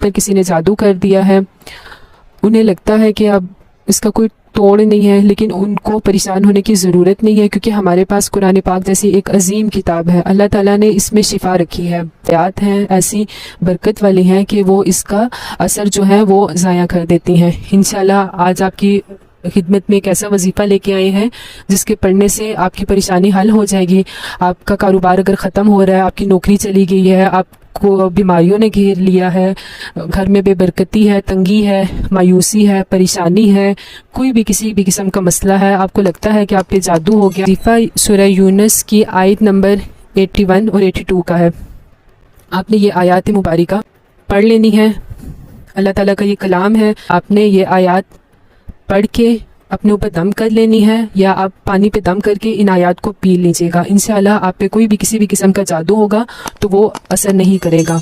پر کسی نے جادو کر دیا ہے، انہیں لگتا ہے کہ اب اس کا کوئی توڑ نہیں ہے، لیکن ان کو پریشان ہونے کی ضرورت نہیں ہے، کیونکہ ہمارے پاس قرآن پاک جیسی ایک عظیم کتاب ہے۔ اللہ تعالیٰ نے اس میں شفا رکھی ہے، آیات ہیں ایسی برکت والی ہیں کہ وہ اس کا اثر جو ہے وہ ضائع کر دیتی ہیں۔ انشاءاللہ آج آپ کی خدمت میں ایک ایسا وظیفہ لے کے آئے ہیں جس کے پڑھنے سے آپ کی پریشانی حل ہو جائے گی۔ آپ کا کاروبار اگر ختم ہو رہا ہے، آپ کی نوکری چلی گئی ہے، آپ کو بیماریوں نے گھیر لیا ہے، گھر میں بے برکتی ہے، تنگی ہے، مایوسی ہے، پریشانی ہے، کوئی بھی کسی بھی قسم کا مسئلہ ہے، آپ کو لگتا ہے کہ آپ پہ جادو ہو گیا، وظیفہ سورہ یونس کی آیت نمبر 81 اور 82 کا ہے۔ آپ نے یہ آیات مبارکہ پڑھ لینی ہے، اللہ تعالیٰ کا یہ کلام ہے، آپ نے یہ آیات پڑھ کے اپنے اوپر دم کر لینی ہے، یا آپ پانی پہ دم کر کے ان آیات کو پی لیجیے گا۔ انشاءاللہ آپ پہ کوئی بھی کسی بھی قسم کا جادو ہوگا تو وہ اثر نہیں کرے گا۔